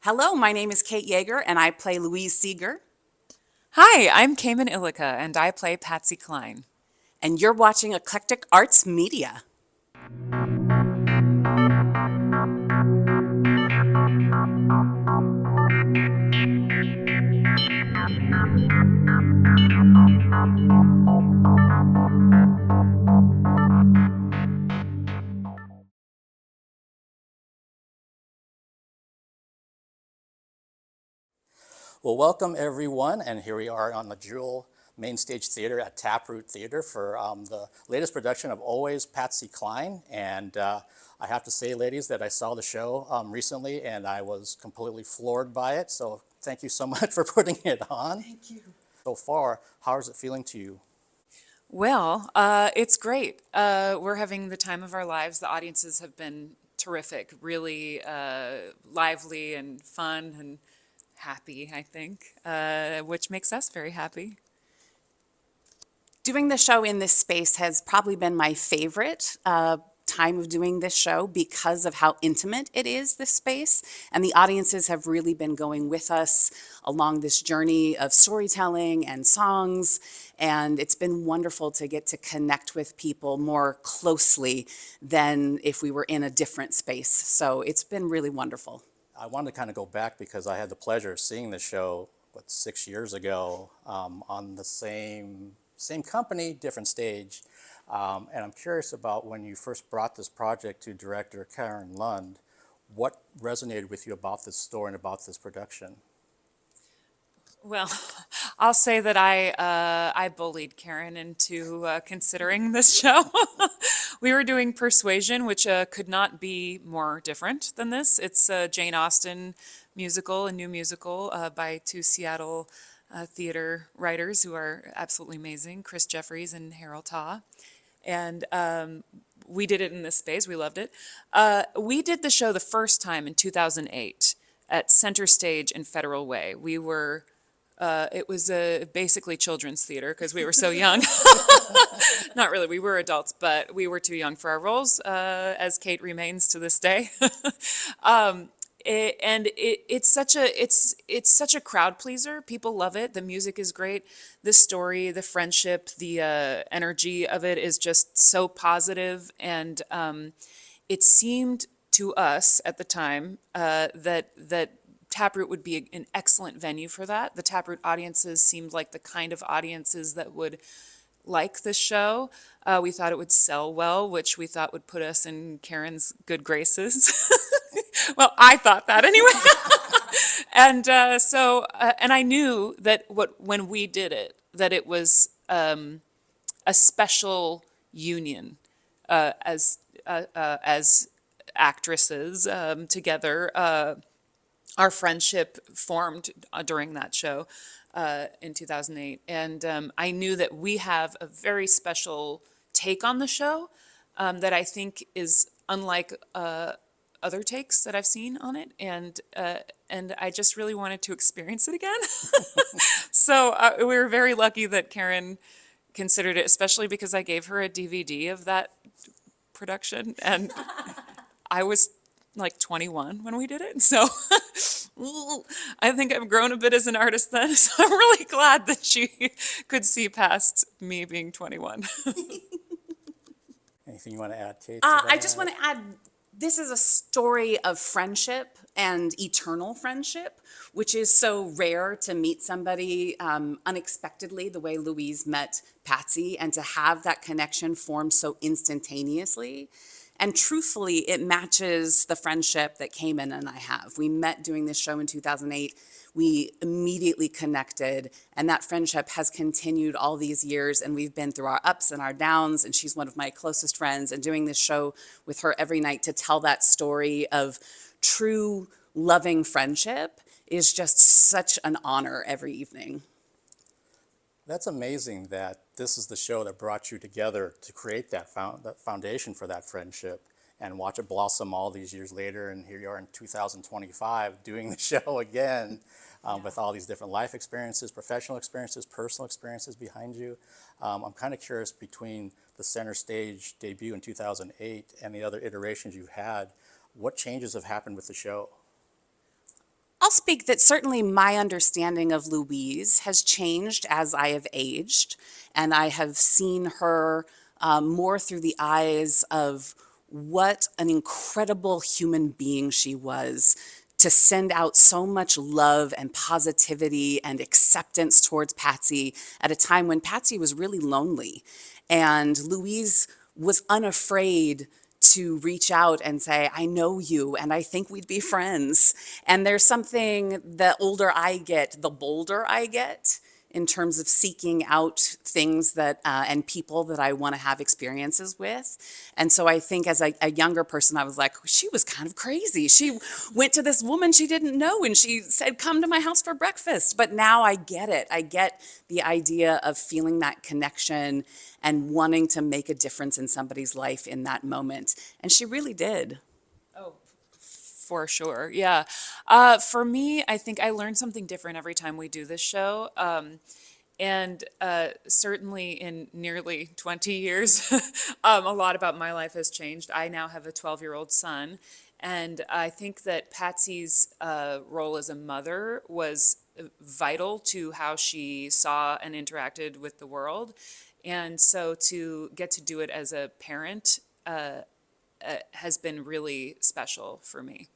Hello, my name is Kate Yeager, and I play Louise Seeger, Hi, I'm Cayman Illica, and I play Patsy Cline. and you're watching Eclectic Arts Media. Well, welcome everyone, and here we are on the Jewel Main Stage Theater at Taproot Theater for the latest production of Always Patsy Cline. And I have to say, ladies, that I saw the show recently, and I was completely floored by it. So thank you so much for putting it on. Thank you. So far, how is it feeling to you? It's great. We're having the time of our lives. The audiences have been terrific, really lively and fun and happy, I think, which makes us very happy. Doing the show in this space has probably been my favorite time of doing this show because of how intimate it is, this space. And the audiences have really been going with us along this journey of storytelling and songs. And it's been wonderful to get to connect with people more closely than if we were in a different space. So it's been really wonderful. I wanted to kind of go back because I had the pleasure of seeing the show, 6 years ago, on the same company, different stage. And I'm curious about when you first brought this project to director Karen Lund, what resonated with you about this story and about this production? Well, I'll say that I bullied Karen into considering this show. We were doing Persuasion, which could not be more different than this. It's a Jane Austen musical, a new musical by two Seattle theater writers who are absolutely amazing, Chris Jeffries and Harold Taw. And we did it in this space. We loved it. We did the show the first time in 2008 at Center Stage in Federal Way. It was basically children's theater because we were so young. Not really, we were adults, but we were too young for our roles, as Kate remains to this day. It's such a crowd pleaser. People love it. The music is great. The story, the friendship, the energy of it is just so positive, and it seemed to us at the time that Taproot would be an excellent venue for that. The Taproot audiences seemed like the kind of audiences that would like the show. We thought it would sell well, which we thought would put us in Karen's good graces. Well, I thought that anyway. And I knew that when we did it, that it was a special union as actresses together. Our friendship formed during that show in 2008. And I knew that we have a very special take on the show that I think is unlike other takes that I've seen on it. And I just really wanted to experience it again. So we were very lucky that Karen considered it, especially because I gave her a DVD of that production. And I was like 21 when we did it. So I think I've grown a bit as an artist then. So I'm really glad that she could see past me being 21. Anything you want to add, Kate, to I that? just want to add, this is a story of friendship and eternal friendship, which is so rare to meet somebody unexpectedly the way Louise met Patsy, and to have that connection form so instantaneously. And truthfully, it matches the friendship that Cayman and I have. We met doing this show in 2008. We immediately connected, and that friendship has continued all these years, and we've been through our ups and our downs, and she's one of my closest friends, and doing this show with her every night to tell that story of true loving friendship is just such an honor every evening. That's amazing that this is the show that brought you together to create that foundation for that friendship and watch it blossom all these years later. And here you are in 2025 doing the show again with all these different life experiences, professional experiences, personal experiences behind you. I'm kind of curious, between the center stage debut in 2008 and the other iterations you've had, what changes have happened with the show? I'll speak that certainly my understanding of Louise has changed as I have aged, and I have seen her more through the eyes of what an incredible human being she was to send out so much love and positivity and acceptance towards Patsy at a time when Patsy was really lonely. And Louise was unafraid to reach out and say, I know you and I think we'd be friends. And there's something, the older I get, the bolder I get in terms of seeking out things that and people that I want to have experiences with. And so I think as a younger person, I was like, she was kind of crazy. She went to this woman she didn't know and she said, come to my house for breakfast. But now I get it. I get the idea of feeling that connection and wanting to make a difference in somebody's life in that moment. And she really did. Oh, for sure. Yeah. For me, I think I learn something different every time we do this show. And certainly in nearly 20 years, a lot about my life has changed. I now have a 12-year-old son. And I think that Patsy's role as a mother was vital to how she saw and interacted with the world. And so to get to do it as a parent has been really special for me.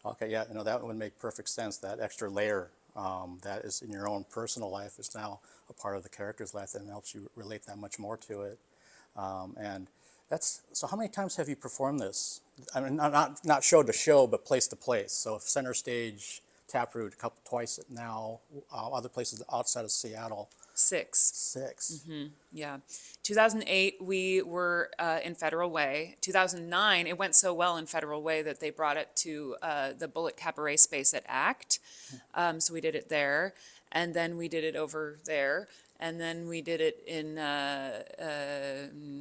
Okay, yeah, that would make perfect sense. That extra layer that is in your own personal life is now a part of the character's life and helps you relate that much more to it. And that's, so how many times have you performed this? I mean, not show to show, but place to place. So center stage, Taproot, twice now, other places outside of Seattle. 6. 6. Yeah. 2008, we were in Federal Way. 2009, it went so well in Federal Way that they brought it to the Bullet Cabaret space at ACT. So we did it there. And then we did it over there. And then we did it in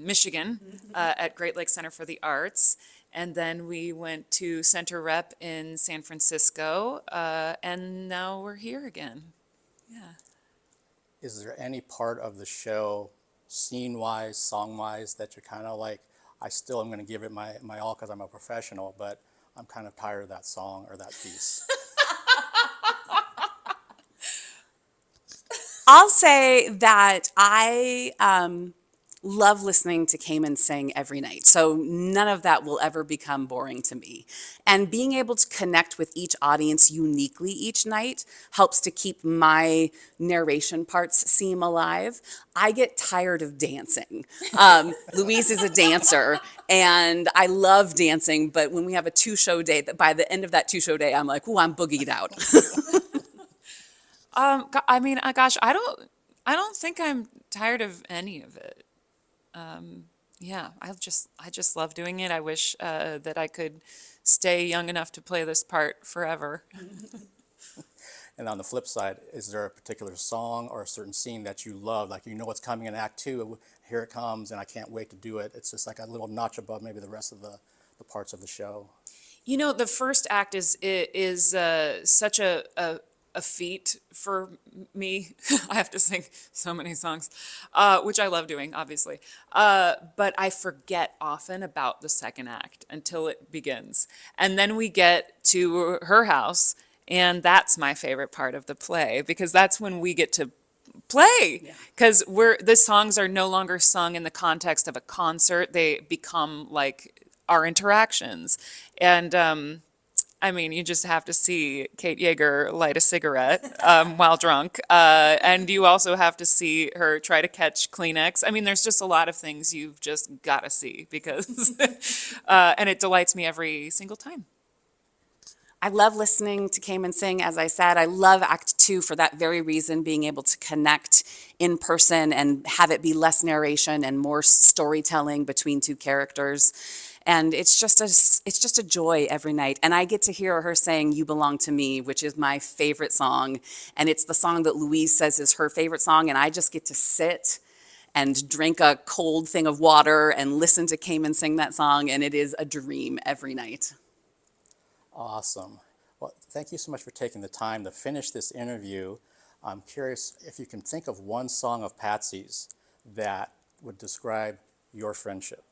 Michigan at Great Lakes Center for the Arts. And then we went to Center Rep in San Francisco. And now we're here again. Yeah. Is there any part of the show, scene-wise, song-wise, that you're kind of like, I still am going to give it my all because I'm a professional, but I'm kind of tired of that song or that piece? I'll say that I love listening to Cayman sing every night. So none of that will ever become boring to me. And being able to connect with each audience uniquely each night helps to keep my narration parts seem alive. I get tired of dancing. Louise is a dancer and I love dancing, but when we have a 2-show day, that by the end of that 2-show day, I'm like, ooh, I'm boogied out. I mean, gosh, I don't think I'm tired of any of it. Yeah, I just love doing it. I wish that I could stay young enough to play this part forever. And on the flip side, is there a particular song or a certain scene that you love? Like, what's coming in Act 2, here it comes, and I can't wait to do it. It's just like a little notch above maybe the rest of the parts of the show. You know, the first act is such a feat for me. I have to sing so many songs, which I love doing, obviously. But I forget often about the second act until it begins. And then we get to her house, and that's my favorite part of the play, because that's when we get to play. Because the songs are no longer sung in the context of a concert. They become like our interactions. And I mean, you just have to see Kate Yeager light a cigarette while drunk. And you also have to see her try to catch Kleenex. I mean, there's just a lot of things you've just got to see because, and it delights me every single time. I love listening to Cayman sing. As I said, I love Act 2 for that very reason, being able to connect in person and have it be less narration and more storytelling between two characters. And it's just a joy every night. And I get to hear her saying "You Belong to Me," which is my favorite song. And it's the song that Louise says is her favorite song. And I just get to sit and drink a cold thing of water and listen to Cayman sing that song. And it is a dream every night. Awesome. Well, thank you so much for taking the time to finish this interview. I'm curious if you can think of one song of Patsy's that would describe your friendship.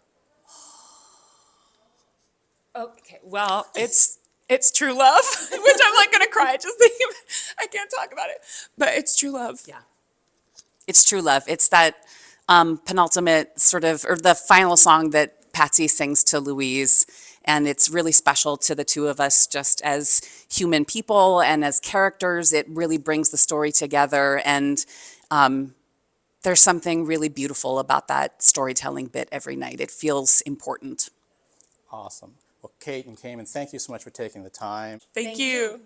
Okay, well, it's It's true love, which I'm like gonna cry just thinking. I can't talk about it, but it's true love. Yeah. It's true love. It's that penultimate sort of, or the final song that Patsy sings to Louise. And it's really special to the two of us just as human people and as characters. It really brings the story together. And there's something really beautiful about that storytelling bit every night. It feels important. Awesome. Well, Kate and Cayman, thank you so much for taking the time. Thank you.